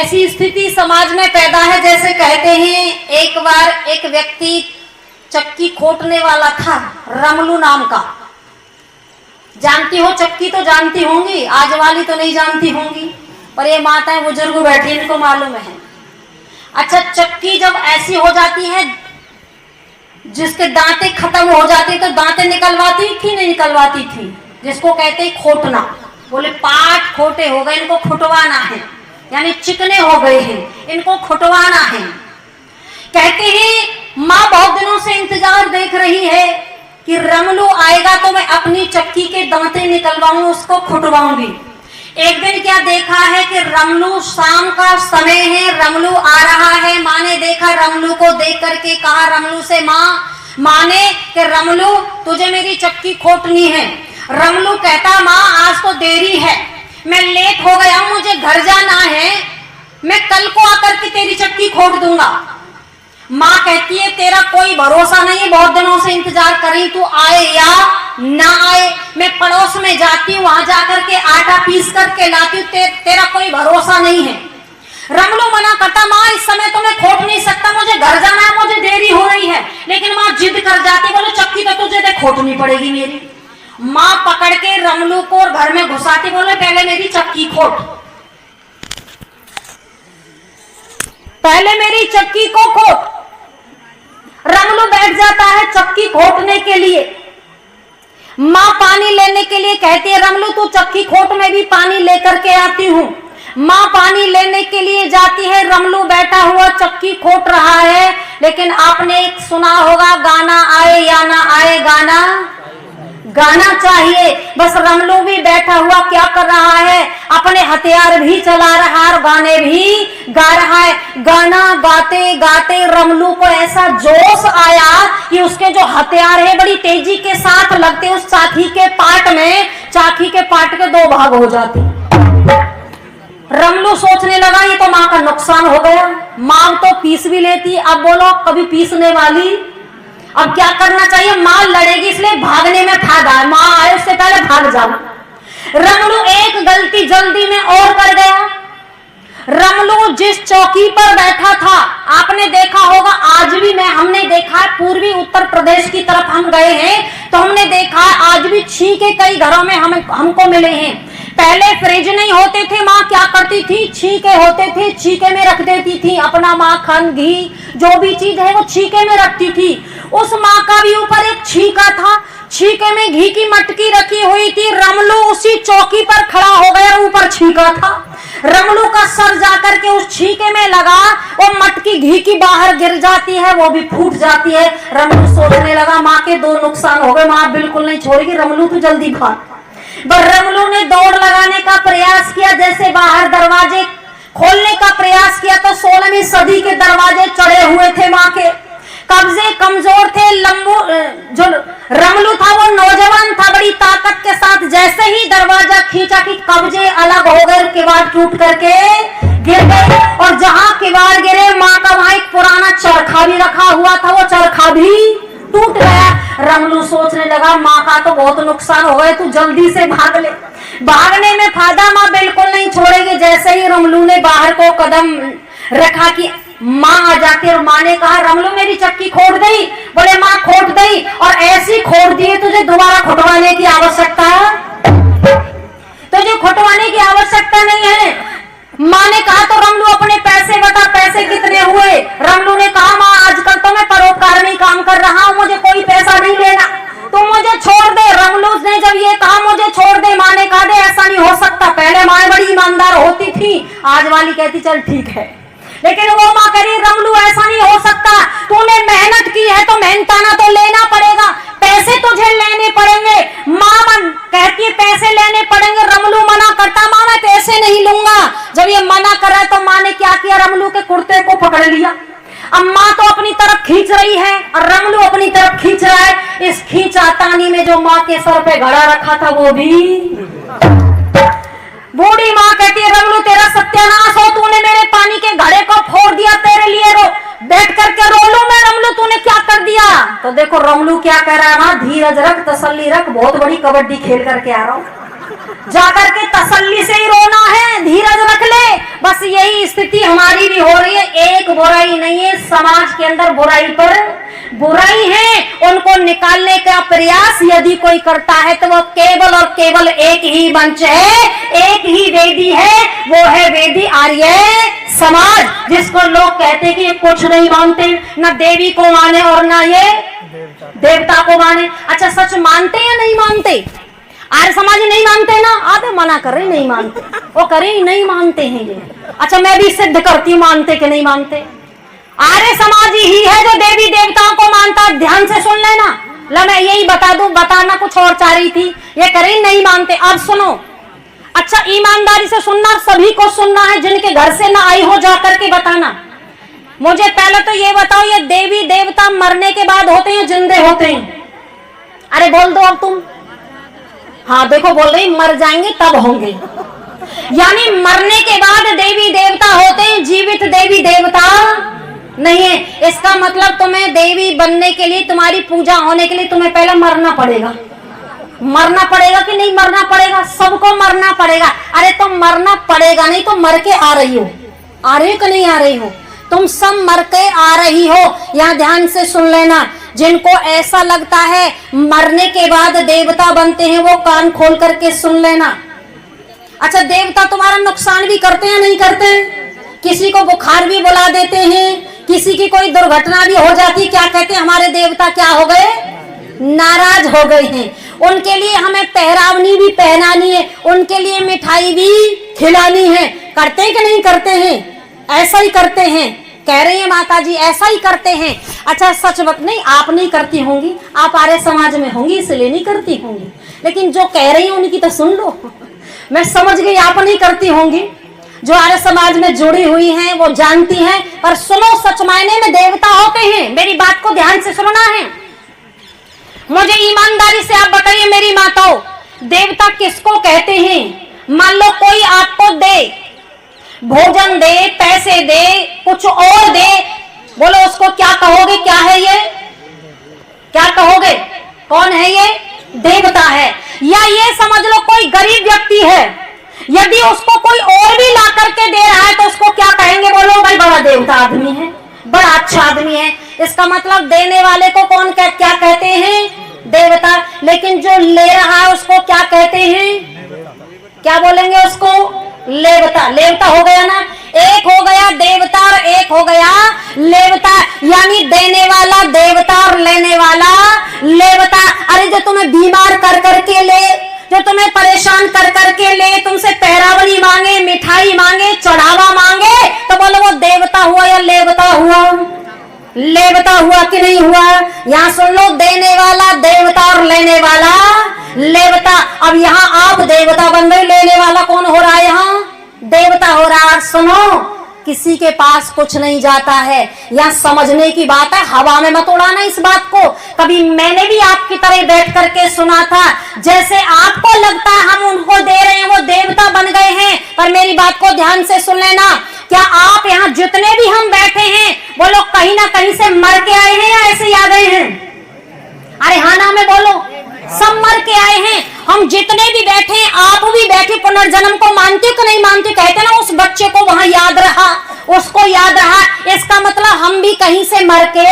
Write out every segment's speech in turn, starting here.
ऐसी स्थिति समाज में पैदा है, जैसे कहते हैं एक बार एक व्यक्ति चक्की खोटने वाला था, रमलू नाम का। जानती हो चक्की तो जानती होंगी, आज वाली तो नहीं जानती होंगी, पर ये माताएं बुजुर्ग बैठी इनको मालूम है। अच्छा, चक्की जब ऐसी हो जाती है जिसके दांतें खत्म हो जाती तो दांतें निकलवाती थी नहीं निकलवाती थी, जिसको कहते हैं खोटना। बोले पाट खोटे हो गए, इनको खुटवाना है, यानी चिकने हो गए हैं, इनको खुटवाना है। कहते हैं माँ बहुत दिनों से इंतजार देख रही है कि रमलू आएगा तो मैं अपनी चक्की के दांतें निकलवाऊं, उसको खुटवाऊंगी। एक दिन क्या देखा है कि रमलू, शाम का समय है, रमलू आ रहा है। माँ ने देखा, रमलू को देख करके कहा रमलू से, माँ ने कि रमलू तुझे मेरी चक्की खोटनी है। रमलू कहता माँ आज तो देरी है, मैं लेट हो गया, मुझे घर जाना है, मैं कल को आकर के तेरी चक्की खोट दूंगा। माँ कहती है तेरा कोई भरोसा नहीं, बहुत दिनों से इंतजार कर रही, तू आए या ना आए। मैं पड़ोस में जाती हूँ, वहां जाकर के आटा पीस करके लाती हूँ, तेरा कोई भरोसा नहीं है। रमलू मना करता, माँ इस समय तो मैं खोट नहीं सकता, मुझे घर जाना है, मुझे देरी हो रही है। लेकिन माँ जिद कर जाती, बोले चक्की तो तुझे खोटनी पड़ेगी मेरी। माँ पकड़ के रमलू को घर में घुसाती, बोले पहले मेरी चक्की खोट, पहले मेरी चक्की को खोट। रमलू बैठ जाता है चक्की खोटने के लिए। माँ पानी लेने के लिए कहती है, रमलू तू चक्की खोट, मैं भी पानी लेकर के आती हूँ। माँ पानी लेने के लिए जाती है, रमलू बैठा हुआ चक्की खोट रहा है। लेकिन आपने एक सुना होगा, गाना आए या ना आए, गाना चाहिए। बस रमलू भी बैठा हुआ क्या कर रहा है, अपने हथियार भी चला रहा है और गाने भी गा रहा है। गाना गाते गाते रमलू को ऐसा जोश आया कि उसके जो हथियार है बड़ी तेजी के साथ लगते उस चाकी के पाट में, चाकी के पाट के दो भाग हो जाते। रमलू सोचने लगा ये तो माँ का नुकसान हो गया, माँ तो पीस भी लेती, अब बोलो कभी पीसने वाली, अब क्या करना चाहिए, माँ लड़ेगी इसलिए भागने में फायदा है, माँ आए उससे पहले भाग जाओ। रमलू एक गलती जल्दी में और कर गया। रमलू जिस चौकी पर बैठा था, आपने देखा होगा, आज भी हमने देखा है, पूर्वी उत्तर प्रदेश की तरफ हम गए हैं तो हमने देखा है आज भी छींके कई घरों में हमको मिले हैं। पहले फ्रिज नहीं होते थे, माँ क्या करती थी, छींके होते थे, छींके में रख देती थी अपना माखन घी जो भी चीज है वो छींके में रखती थी। उस माँ का भी ऊपर एक छींका था, छींके में घी की मटकी रखी हुई थी। रमलू उसी चौकी पर खड़ा हो गया, ऊपर छींका था। रमलू का सर जाकर के उस छींके में लगा, वो मटकी घी की बाहर गिर जाती है, वो भी फूट जाती है। रमलू सोचने लगा माँ के दो नुकसान हो गए, माँ बिल्कुल नहीं छोड़ेगी, रमलू तू जल्दी भाग। रमलू ने दौड़ लगाने का प्रयास किया, जैसे बाहर दरवाजे खोलने का प्रयास किया तो 16वीं सदी के दरवाजे चढ़े हुए थे माँ के, कब्जे कमजोर थे। जो रमलू था वो नौजवान था, बड़ी ताकत के साथ जैसे ही दरवाजा खींचा कि कब्जे अलग हो गए, किवाड़ टूट करके गिर गए। और जहां किवाड़ गिरे, माँ का वहां एक पुराना चरखा भी रखा हुआ था, वो चरखा भी टूट गया। रमलू सोचने लगा माँ का तो बहुत नुकसान हो गया, तू जल्दी से भाग ले, भागने में फायदा, माँ बिल्कुल नहीं छोड़ेगी। जैसे ही रमलू ने बाहर को कदम रखा कि माँ आ जाती, और माँ ने कहा रमलू मेरी चक्की खोट गई। बोले माँ खोट गई, और ऐसी खोट दी तुझे दोबारा खुटवाने की आवश्यकता है, तुझे खुटवाने की आवश्यकता नहीं है। माँ ने कहा तो रमलू अपने पैसे बता, पैसे कितने हुए। रमलू ने कहा माँ आजकल तो मैं परोपकार में काम कर रहा हूँ, मुझे कोई पैसा नहीं लेना, तू मुझे छोड़ दे। रमलू ने जब ये कहा मुझे छोड़ दे, माँ ने कहा दे ऐसा नहीं हो सकता, पहले माँ बड़ी ईमानदार होती थी, आज वाली कहती चल ठीक है। लेकिन वो माँ कह रही रमलू ऐसा नहीं हो सकता, तूने मेहनत की है तो मेहनताना तो लेना पड़ेगा, पैसे तुझे लेने पड़ेंगे। माँ कहती है पैसे लेने पड़ेंगे। रमलू मना करता, माँ मैं पैसे नहीं लूंगा। जब ये मना कर रहा है तो माँ ने क्या किया, रमलू के कुर्ते को पकड़ लिया। अब माँ तो अपनी तरफ खींच रही है और रमलू अपनी तरफ खींच रहा है। इस खींचातानी में जो माँ के सर पे घड़ा रखा था वो भी, बूढ़ी माँ कहती है रमलू तेरा सत्यानाश हो, तूने मेरे पानी के घड़े को फोड़ दिया, तेरे लिए बैठ करके रो लूं मैं, रमलू तूने क्या कर दिया। तो देखो रमलू क्या कह रहा है, माँ धीरज रख, तसल्ली रख, बहुत बड़ी कबड्डी खेल करके आ रहा हूँ, जाकर के तसल्ली से ही रोना है, धीरज रख ले, बस बस यही स्थिति हमारी भी हो रही है। एक बुराई नहीं है, समाज के अंदर बुराई पर बुराई है। उनको निकालने का प्रयास यदि कोई करता है तो वो केवल और केवल एक ही मंच है, एक ही वेदी है, वो है वेदी आर्य समाज, जिसको लोग कहते हैं कि ये कुछ नहीं मानते, न देवी को माने और न ये देवता को माने। अच्छा, सच मानते या नहीं मानते? आर्य समाज नहीं मानते ना, आधे मना कर रहे नहीं मानते, वो करे नहीं मानते हैं ये। अच्छा, मैं भी सिद्ध करती हूँ मानते कि नहीं मानते। आर्य समाज ही है जो देवी देवताओं को मानता है। ध्यान से सुन लेना, ला मैं यही बता दूं, बताना कुछ और चाह रही थी, ये करे नहीं मानते। अब सुनो, अच्छा ईमानदारी से सुनना, सभी को सुनना है, जिनके घर से ना आई हो जा करके बताना। मुझे पहले तो ये बताओ, ये देवी देवता मरने के बाद होते हैं जिंदे होते हैं? अरे बोल दो अब तुम। हाँ देखो बोल रही, मर जाएंगे तब होंगे, यानी मरने के बाद देवी देवता होते हैं, जीवित देवी देवता नहीं है। इसका मतलब तुम्हें देवी बनने के लिए, तुम्हारी पूजा होने के लिए तुम्हें पहले मरना पड़ेगा। मरना पड़ेगा कि नहीं मरना पड़ेगा? सबको मरना पड़ेगा। अरे तो मरना पड़ेगा नहीं तो मर के आ रही हो, आ रही हो कि नहीं आ रही हो? तुम सब मर के आ रही हो। यहाँ ध्यान से सुन लेना, जिनको ऐसा लगता है मरने के बाद देवता बनते हैं, वो कान खोल करके सुन लेना। अच्छा, देवता तुम्हारा नुकसान भी करते हैं नहीं करते? किसी को बुखार भी बुला देते हैं, किसी की कोई दुर्घटना भी हो जाती, क्या कहते हैं हमारे देवता क्या हो गए? नाराज हो गए हैं। उनके लिए हमें पहरावनी भी पहनानी है, उनके लिए मिठाई भी खिलानी है। करते हैं कि नहीं करते हैं? ऐसा ही करते हैं, कह रही है माता जी, ऐसा ही करते हैं। अच्छा सच बात नहीं, आप नहीं करती होंगी, आप आर्य समाज में होंगी इसलिए नहीं करती होंगी, लेकिन जो कह रही है उनकी तो सुन लो। मैं समझ गई आप नहीं करती होंगी, जो आर्य समाज में जुड़ी हुई हैं वो जानती हैं। पर सुनो, सच मायने में देवता होते हैं, मेरी बात को ध्यान से सुनना है। मुझे ईमानदारी से आप बताइए मेरी माताओं, देवता किसको कहते हैं? मान लो कोई आपको दे, भोजन दे, पैसे दे, कुछ और दे, बोलो उसको क्या कहोगे? क्या है ये? क्या कहोगे? कौन है ये? देवता है। या ये समझ लो कोई गरीब व्यक्ति है, यदि उसको कोई और भी ला करके दे रहा है तो उसको क्या कहेंगे? बोलो भाई बड़ा देवता आदमी है, बड़ा अच्छा आदमी है। इसका मतलब देने वाले को कौन क्या कहते हैं? देवता। लेकिन जो ले रहा है उसको क्या कहते हैं? क्या बोलेंगे उसको? लेवता। लेवता हो गया ना, एक हो गया देवता और एक हो गया लेवता, यानी देने वाला देवता और लेने वाला लेवता। अरे जो तुम्हें बीमार कर करके ले, जो तुम्हें परेशान कर करके ले, तुमसे पहरावनी मांगे, मिठाई मांगे, चढ़ावा मांगे, तो बोलो वो देवता हुआ या लेवता हुआ? लेवता हुआ कि नहीं हुआ? यहाँ सुन लो, देने वाला देवता और लेने वाला लेवता। अब यहाँ आप देवता बन रहे, लेने वाला कौन हो रहा है? यहाँ देवता हो रहा है। सुनो, किसी के पास कुछ नहीं जाता है, यहाँ समझने की बात है, हवा में मत उड़ाना इस बात को। कभी मैंने भी आपकी तरह बैठ करके सुना था, जैसे आपको लगता है हम उनको दे रहे हैं वो देवता बन गए हैं, पर मेरी बात को ध्यान से सुन लेना। क्या आप यहाँ जितने भी हम बैठे हैं, बोलो कहीं ना कहीं से मर के आए हैं या ऐसे ही आ गए हैं? अरे हाँ ना में बोलो, सब मर के आए हैं। हम जितने भी बैठे हैं, आप भी बैठे, पुनर्जन्म को मानते हो कि नहीं मानते? कहते ना उस बच्चे को वहां याद रहा, उसको याद रहा, इसका मतलब हम भी कहीं से मर के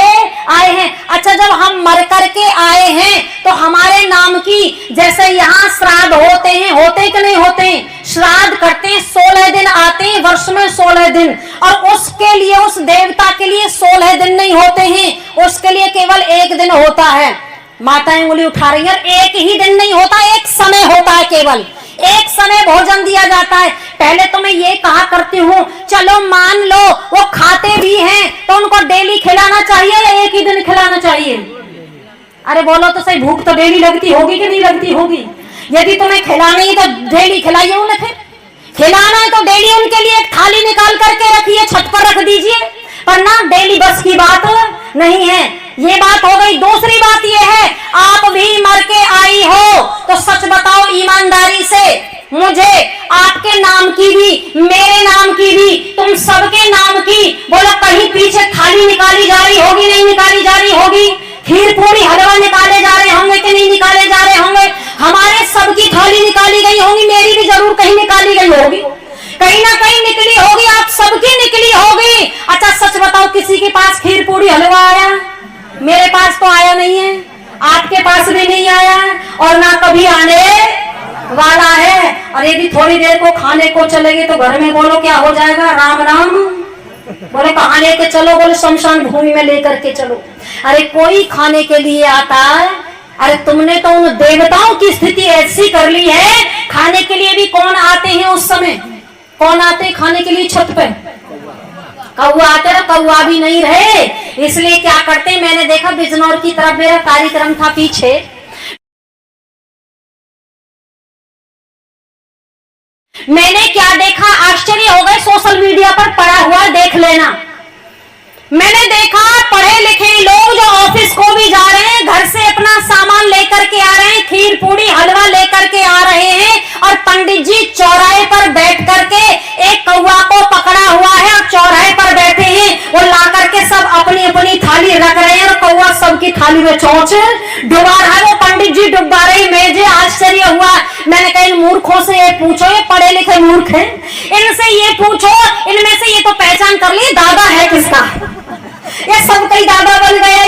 आए हैं। अच्छा, जब हम मर करके आए हैं तो हमारे नाम की, जैसे यहाँ श्राद्ध होते हैं, होते कि नहीं होते? श्राद्ध करते हैं, 16 दिन आते हैं वर्ष में, 16 दिन, और उसके लिए, उस देवता के लिए 16 दिन नहीं होते हैं, उसके लिए केवल 1 दिन होता है। माताएं उंगली उठा रही हैं, एक ही दिन नहीं होता, एक समय होता है, केवल एक समय भोजन दिया जाता है। पहले तो मैं ये कहा करती हूँ, चलो मान लो वो खाते भी हैं तो उनको डेली खिलाना चाहिए या एक ही दिन खिलाना चाहिए? अरे बोलो तो सही, भूख तो डेली लगती होगी कि नहीं लगती होगी? यदि तुम्हें खिलानी है तो डेली खिलाइए उन्हें। फिर खिलाना है तो डेली उनके लिए एक थाली निकाल करके रखिए, छत पर रख दीजिए, पर ना डेली बस की बात नहीं है। ये बात हो गई। दूसरी बात ये है, आप भी मर के आई हो तो सच बताओ ईमानदारी से, मुझे आपके नाम की भी, मेरे नाम की भी, तुम सबके नाम की, बोलो कहीं पीछे थाली निकाली जा रही होगी नहीं निकाली जा रही होगी? खीर पूरी हलवा निकाले जा रहे होंगे कि नहीं निकाले जा रहे होंगे? हमारे सबकी थाली निकाली गई होगी, मेरी भी जरूर कहीं निकाली गई होगी, कहीं ना कहीं निकली होगी। आप कभी आने वाला है। और यदि थोड़ी देर को खाने को चलेंगे तो घर में बोलो क्या हो जाएगा, राम राम। बोले कहाँ लेके चलो, बोले शमशान भूमि में लेकर के चलो। अरे कोई खाने के लिए आता है, अरे तुमने तो उन देवताओं की स्थिति ऐसी कर ली है, खाने के लिए भी कौन आते हैं उस समय, कौन आते हैं खाने के लिए छत पे, कौआ आते रहे, कौआ भी नहीं रहे। इसलिए क्या करते, मैंने देखा बिजनौर की तरफ मेरा कार्यक्रम था पीछे, मैंने क्या देखा, आश्चर्य हो गए, सोशल मीडिया पर पड़ा हुआ देख लेना। मैंने देखा पढ़े लिखे लोग जो ऑफिस को भी जा रहे हैं, घर से अपना सामान लेकर के आ रहे हैं, खीर पूड़ी हलवा लेकर के आ रहे हैं, और पंडित जी चौराहे पर बैठ करके एक कौआ को पकड़ा हुआ है और चौराहे पर बैठे हैं, वो ला करके सब अपनी अपनी थाली रख रहे हैं और कौआ सबकी थाली में चोंच डुबा रहा है। वो पंडित जी डुबा रहे, मुझे आश्चर्य हुआ। मैंने कहा इन मूर्खों से ये पूछो, ये पढ़े लिखे मूर्ख हैं, इनसे ये पूछो, इनमें से ये तो पहचान कर ली दादा है किसका। ये सबका ही दादा बन गया,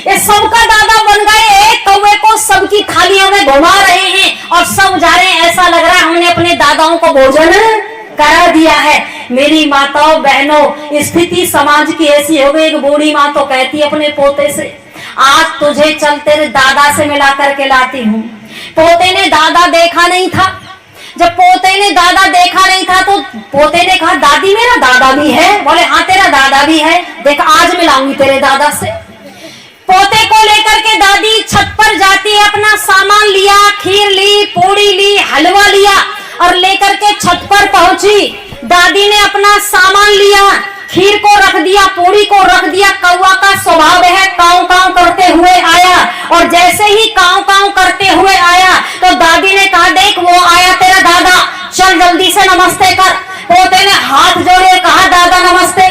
ये सबका दादा बन गए। एक कौवे को सबकी थालियों में घुमा रहे हैं और सब जा रहे हैं, ऐसा लग रहा है हमने अपने दादाओं को भोजन करा दिया है। मेरी माताओं बहनों, स्थिति समाज की ऐसी हो गई। एक बूढ़ी माँ तो कहती अपने पोते से, आज तुझे चल तेरे दादा से मिला करके लाती हूँ। पोते ने दादा देखा नहीं था, जब पोते ने दादा देखा नहीं था तो पोते ने कहा दादी मेरा दादा भी है। बोले हाँ तेरा दादा भी है, देख आज मिलाऊंगी तेरे दादा से। पोते को लेकर के दादी छत पर जाती है, अपना सामान लिया, खीर ली, पूड़ी ली, हलवा लिया और लेकर के छत पर पहुंची। दादी ने अपना सामान लिया, खीर को रख दिया, पूड़ी को रख दिया। कौवा का स्वभाव है काऊ काऊ करते हुए आया, और जैसे ही काऊ काऊ करते हुए आया तो दादी ने कहा देख वो आया तेरा दादा, चल जल्दी से नमस्ते कर। पोते ने हाथ जोड़े, कहा दादा नमस्ते।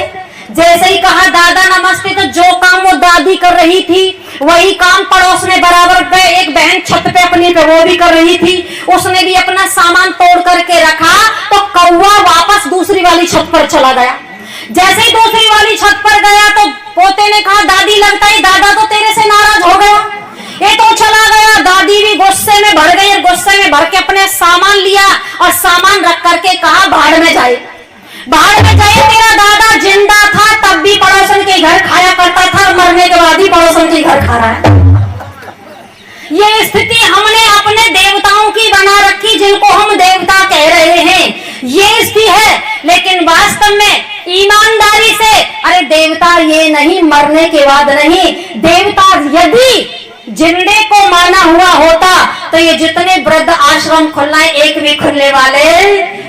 जैसे ही कहा दादा नमस्ते तो जो काम वो दादी कर रही थी वही काम पड़ोस में बराबर पे एक बहन छत पे अपनी पे वो भी कर रही थी। उसने भी अपना सामान तोड़ करके रखा तो कौवा वापस दूसरी वाली छत पर चला गया। जैसे ही दूसरी वाली छत पर गया तो पोते ने कहा दादी लगता है दादा तो तेरे से नाराज हो गया, ये तो चला गया। दादी भी गुस्से में भर गई और गुस्से में भर के अपने सामान लिया और सामान रख करके कहा भाड़ में जाए, भाड़ में जाए। तेरा दादा जिंदा था तब भी पड़ोसन के घर खाया करता था, मरने के बाद ही पड़ोसन के घर खा रहा है। ये स्थिति हमने अपने देवताओं की बना रखी, जिनको हम देवता कह रहे हैं, ये स्थिति है। लेकिन वास्तव में ईमानदारी से, अरे देवता ये नहीं मरने के बाद नहीं, देवता यदि जिंदे को माना हुआ होता तो ये जितने वृद्ध आश्रम खुलना है एक भी खुलने वाले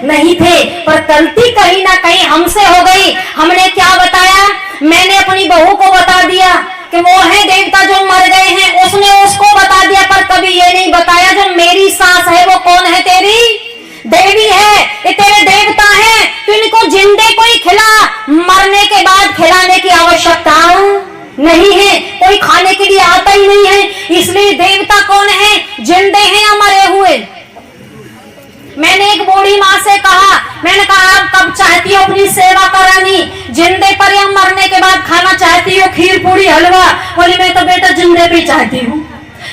नहीं थे। पर गलती कहीं ना कहीं हमसे हो गई। हमने क्या बताया, मैंने अपनी बहू को बता दिया कि वो है देवता जो मर गए हैं, उसने उसको बता दिया, पर कभी ये नहीं बताया जो मेरी सास है वो कौन है, तेरी देवी है, ये तेरे देवता है। तो इनको जिंदे को ही खिला, मरने के बाद खिलाने की आवश्यकता नहीं है, कोई खाने के लिए आता ही नहीं है। इसलिए देवता कौन है, जिंदे हैं या मरे हुए। मैंने एक बूढ़ी माँ से कहा, मैंने कहा आप कब चाहती हो अपनी सेवा करानी, जिंदे पर या मरने के बाद खाना चाहती हो खीर पूड़ी हलवा। बोली मैं तो बेटा जिंदे पे चाहती हूँ।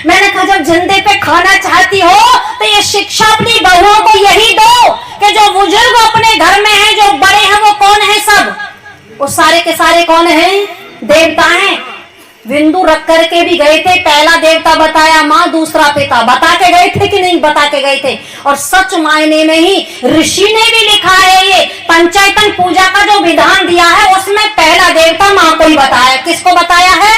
मैंने कहा जब जिंदे पे खाना चाहती हो तो ये शिक्षा अपनी बहुओं को यही दो कि जो बुजुर्ग अपने घर में हैं, जो बड़े हैं, वो कौन है, सब वो सारे के सारे कौन हैं, देवता हैं। बिंदु रख करके भी गए थे, पहला देवता बताया माँ, दूसरा पिता। बता के गए थे कि नहीं बता के गए थे। और सच मायने में ही ऋषि ने भी लिखा है, ये पंचायतन पूजा का जो विधान दिया है उसमें पहला देवता माँ को ही बताया। किसको बताया है,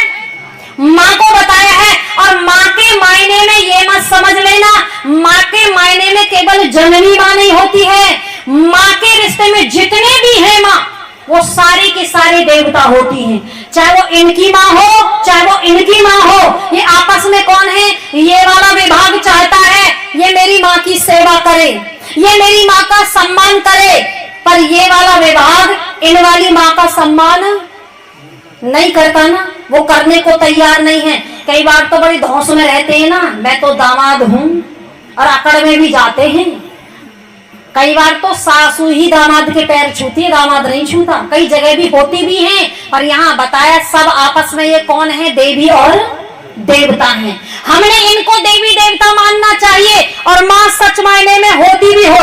माँ को बताया है। और माँ के मायने में ये मत समझ लेना, माँ के मायने में केवल जननी माँ नहीं होती है, माँ के रिश्ते में जितने भी हैं माँ वो सारी की सारी देवता होती हैं। चाहे वो इनकी माँ हो चाहे वो इनकी माँ हो, ये आपस में कौन है, ये वाला विभाग चाहता है ये मेरी माँ की सेवा करे, ये मेरी माँ का सम्मान करे, पर ये वाला विभाग इन वाली माँ का सम्मान नहीं करता ना, वो करने को तैयार नहीं है। कई बार तो बड़ी धौंस में रहते हैं ना, मैं तो दामाद हूं, और अकड़ में भी जाते हैं। कई बार तो सासू ही दामाद के पैर छूती है, दामाद नहीं छूता। कई जगह भी होती भी हैं, पर यहाँ बताया सब आपस में ये कौन है, देवी और देवता हैं। हमने इनको देवी देवता मानना चाहिए। और माँ सच मायने में होती भी हो।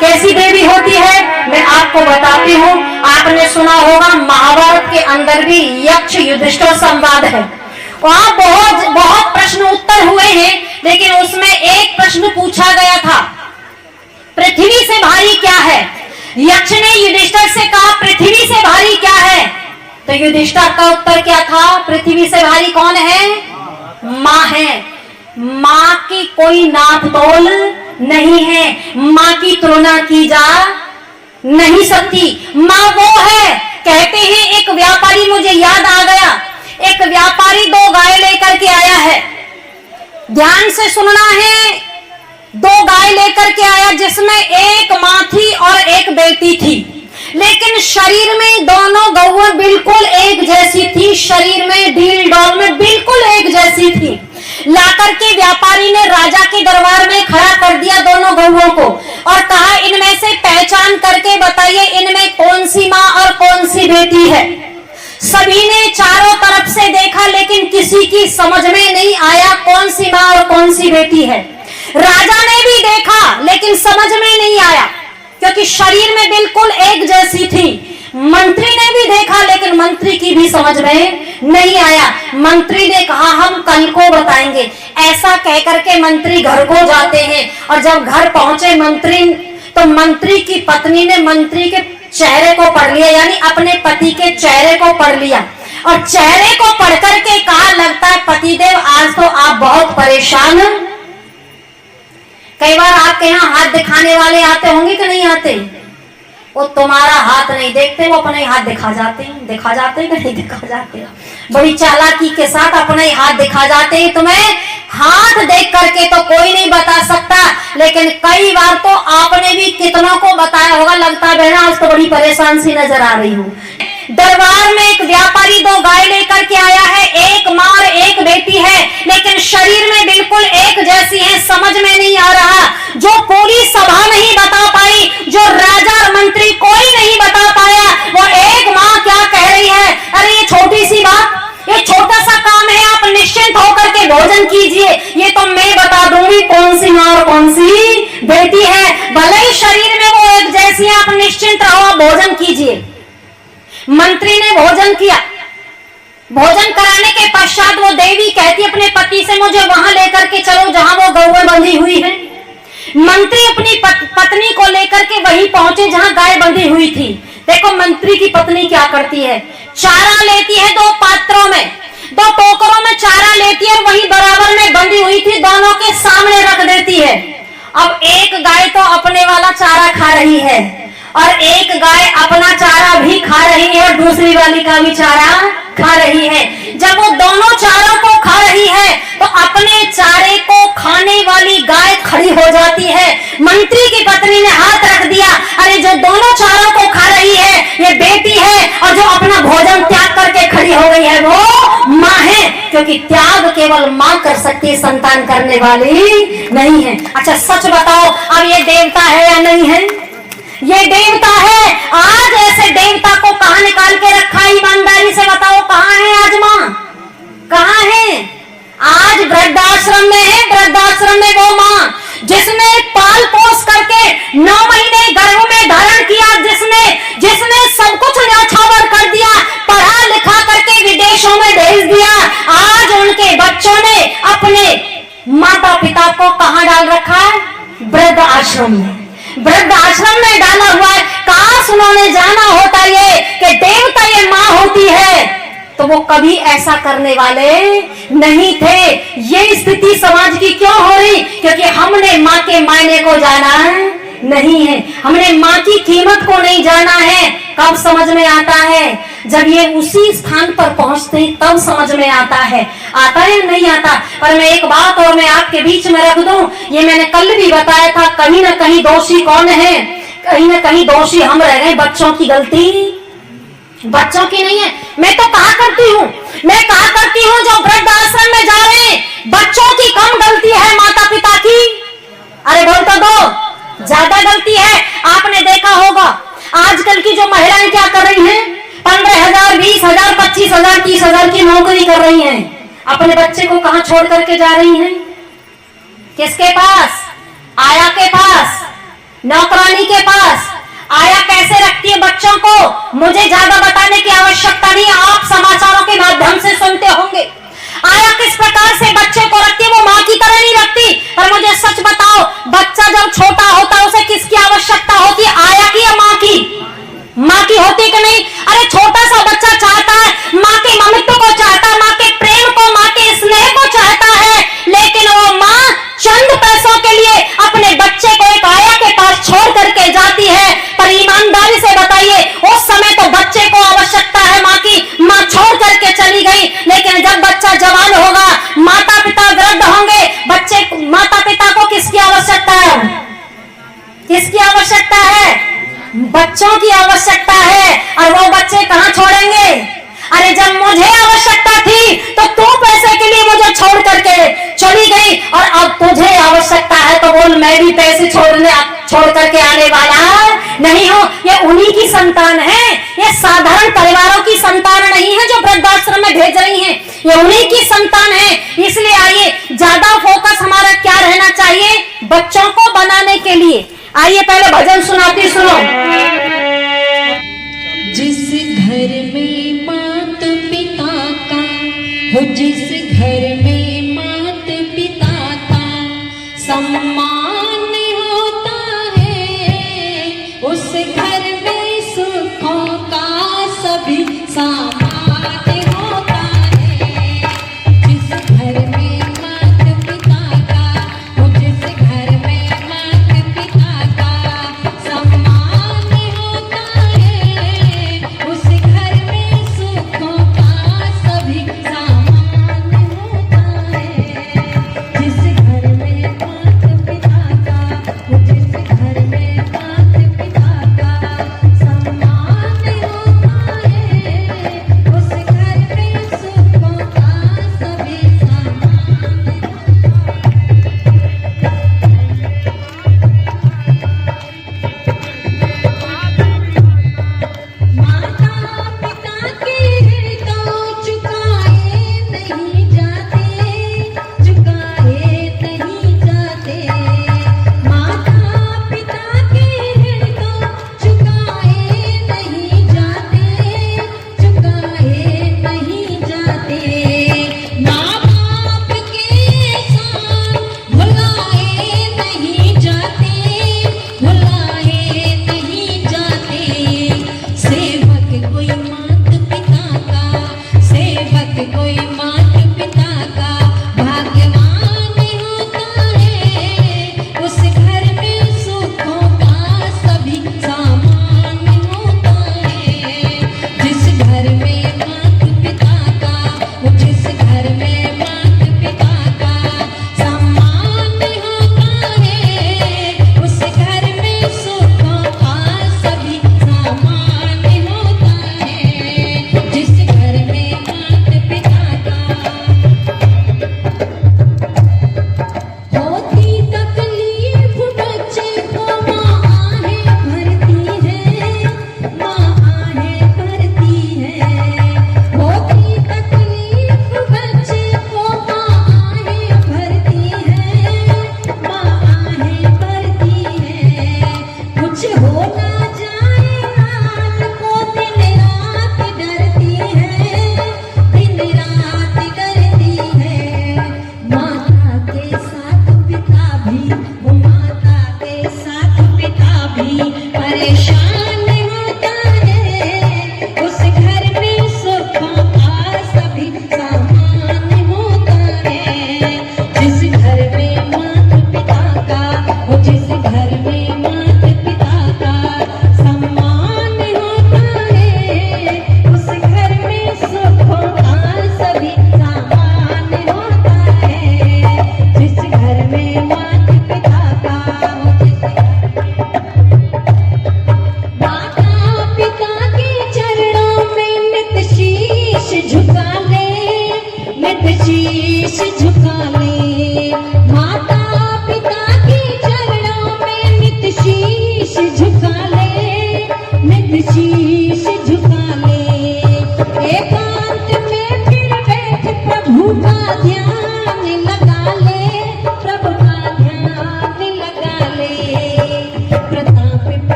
कैसी देवी होती है मैं आपको बताती हूँ। आपने सुना होगा महाभारत के अंदर भी यक्ष युधिष्ठिर संवाद है। वहां बहुत बहुत प्रश्न उत्तर हुए हैं, लेकिन उसमें एक प्रश्न पूछा गया था, पृथ्वी से भारी क्या है। यक्ष ने युधिष्ठिर से कहा पृथ्वी से भारी क्या है। तो युधिष्ठिर का उत्तर क्या था, पृथ्वी से भारी कौन है, माँ है। माँ की कोई नाप तोल नहीं है, माँ की तुलना की जा नहीं सकती। माँ वो है। कहते हैं एक व्यापारी, मुझे याद आ गया, एक व्यापारी 2 गाय लेकर के आया है। ध्यान से सुनना है। 2 गाय लेकर के आया, जिसमें एक माँ थी और एक बेटी थी, लेकिन शरीर में दोनों गौएं बिल्कुल एक जैसी थी। शरीर में, डील डॉल में बिल्कुल एक जैसी थी। लाकर के व्यापारी ने राजा के दरबार में खड़ा कर दिया दोनों गौओं को और कहा इनमें से पहचान करके बताइए इनमें कौन सी माँ और कौन सी बेटी है। सभी ने चारों तरफ से देखा, लेकिन किसी की समझ में नहीं आया कौन सी माँ और कौन सी बेटी है। राजा ने भी देखा, लेकिन समझ में नहीं आया, क्योंकि शरीर में बिल्कुल एक जैसी थी। मंत्री ने भी देखा, लेकिन मंत्री की भी समझ में नहीं आया। मंत्री ने कहा हम कल को बताएंगे। ऐसा कहकर के मंत्री घर को जाते हैं, और जब घर पहुंचे मंत्री, तो मंत्री की पत्नी ने मंत्री के चेहरे को पढ़ लिया, यानी अपने पति के चेहरे को पढ़ लिया, और चेहरे को पढ़ करके कहा लगता है पतिदेव आज तो आप बहुत परेशान। कई बार आपके यहाँ हाथ दिखाने वाले आते होंगे कि नहीं आते। वो तुम्हारा हाथ नहीं देखते, वो अपने हाथ दिखा जाते हैं कि नहीं दिखा जाते। बड़ी चालाकी के साथ अपने हाथ दिखा जाते हैं। तुम्हें हाथ देख करके तो कोई नहीं बता सकता, लेकिन कई बार तो आपने भी कितनों को बताया होगा, लगता है बहना आज तो बड़ी परेशान सी नजर आ रही हूँ। दरबार में एक व्यापारी 2 गाय लेकर के आया है, एक माँ और एक बेटी है, लेकिन शरीर में बिल्कुल एक जैसी है। समझ में नहीं आ रहा। जो पूरी सभा नहीं बता पाई, जो राजा और मंत्री कोई नहीं बता पाया, वो एक माँ क्या कह रही है, अरे ये छोटी सी बात, ये छोटा सा काम है, आप निश्चिंत होकर के भोजन कीजिए, ये तो मैं बता दूंगी कौन सी माँ और कौन सी बेटी है। भले ही शरीर में वो एक जैसी है, आप निश्चिंत रहो, भोजन कीजिए। मंत्री ने भोजन किया। भोजन कराने के पश्चात वो देवी कहती अपने पति से मुझे वहां लेकर के चलो जहां वो गौएं बंधी हुई है। मंत्री अपनी पत्नी को लेकर के वहीं पहुंचे जहां गाय बंधी हुई थी। देखो मंत्री की पत्नी क्या करती है, चारा लेती है 2 पात्रों में, 2 टोकरों में चारा लेती है, वहीं बराबर में बंधी हुई थी, दोनों के सामने रख देती है। अब एक गाय तो अपने वाला चारा खा रही है, और एक गाय अपना चारा भी खा रही है, और दूसरी वाली का भी चारा खा रही है। जब वो दोनों चारों को खा रही है, तो अपने चारे को खाने वाली गाय खड़ी हो जाती है। मंत्री की पत्नी ने हाथ रख दिया, अरे जो दोनों चारों को खा रही है ये बेटी है, और जो अपना भोजन त्याग करके खड़ी हो गई है वो माँ है, क्योंकि त्याग केवल माँ कर सकती है, संतान करने वाली नहीं है। अच्छा सच बताओ, अब ये देवता है या नहीं है? ये देवता है। आज ऐसे देवता को कहाँ निकाल के रखा, ईमानदारी से बताओ कहाँ है आज माँ, कहाँ है? आज वृद्धाश्रम में है। वृद्धाश्रम में वो माँ जिसने पाल पोस करके 9 महीने गर्भ में धारण किया, जिसने सब कुछ न्यौछावर कर दिया, पढ़ा लिखा करके विदेशों में भेज दिया, आज उनके बच्चों ने अपने माता पिता को कहाँ डाल रखा है? वृद्ध आश्रम में। वृद्ध आश्रम में डाला हुआ है। काश उन्होंने जाना होता ये कि देवता ये माँ होती है, तो वो कभी ऐसा करने वाले नहीं थे। ये स्थिति समाज की क्यों हो रही? क्योंकि हमने माँ के मायने को जाना नहीं है, हमने माँ की कीमत को नहीं जाना है। कब समझ में आता है? जब ये उसी स्थान पर पहुंचते तब समझ में आता है। आता है या नहीं आता? पर मैं एक बात और मैं आपके बीच में रख दूं, ये मैंने कल भी बताया था, कहीं ना कहीं दोषी कौन है? कहीं ना कहीं दोषी हम रह गए। बच्चों की गलती बच्चों की नहीं है। मैं तो कहा करती हूँ जो वृद्ध आश्रम में जा रहे हैं, बच्चों की कम गलती है, माता पिता की अरे बोल तो दो ज्यादा गलती है। आपने देखा होगा आजकल की जो महिलाएं क्या कर रही हैं, 15,000, 20,000, 25,000, 30,000 की नौकरी कर रही हैं। अपने बच्चे को कहां छोड़ करके जा रही हैं? किसके पास? आया के पास, नौकरानी के पास। आया कैसे रखती है बच्चों को, मुझे ज्यादा बताने की आवश्यकता नहीं, आप समाचारों के माध्यम से सुनते होंगे। आया किस प्रकार से बच्चे को रखती है, वो माँ की तरह नहीं रखती। पर मुझे सच बताओ, बच्चा जब छोटा होता है उसे किसकी आवश्यकता होती है, आया की या माँ की? माँ की होती कि नहीं? अरे छोटा सा बच्चा चाहता है माँ के ममत्व को, चाहता है माँ के प्रेम को, माँ के स्नेह को चाहता है, लेकिन वो माँ चंद पैसों के लिए अपने बच्चे को एक आया के पास छोड़ करके जाती है। पर ईमानदारी से बताइए, उस समय तो बच्चे को आवश्यकता है माँ की, माँ छोड़ करके चली गई। लेकिन जब बच्चा जवान होगा, माता पिता वृद्ध होंगे, बच्चे माता पिता को किसकी आवश्यकता है? किसकी आवश्यकता है? बच्चों की आवश्यकता है। और वो बच्चे कहां छोड़ेंगे? अरे जब मुझे आवश्यकता थी तो तू पैसे के लिए मुझे छोड़ करके चली गई, और अब तुझे आवश्यकता है तो बोल मैं भी पैसे छोड़ करके आने वाला नहीं हूं। ये उन्हीं की संतान है, ये साधारण परिवारों की संतान नहीं है जो वृद्धाश्रम में भेज रही हैं, ये उन्हीं की संतान है। इसलिए आइए, ज्यादा फोकस हमारा क्या रहना चाहिए? बच्चों को बनाने के लिए। आइए पहले भजन सुनाती, सुनो। जिस घर में मात पिता का हो, जिस घर में मात पिता का सम्मान होता है, उस घर में सुखों का सभी सामान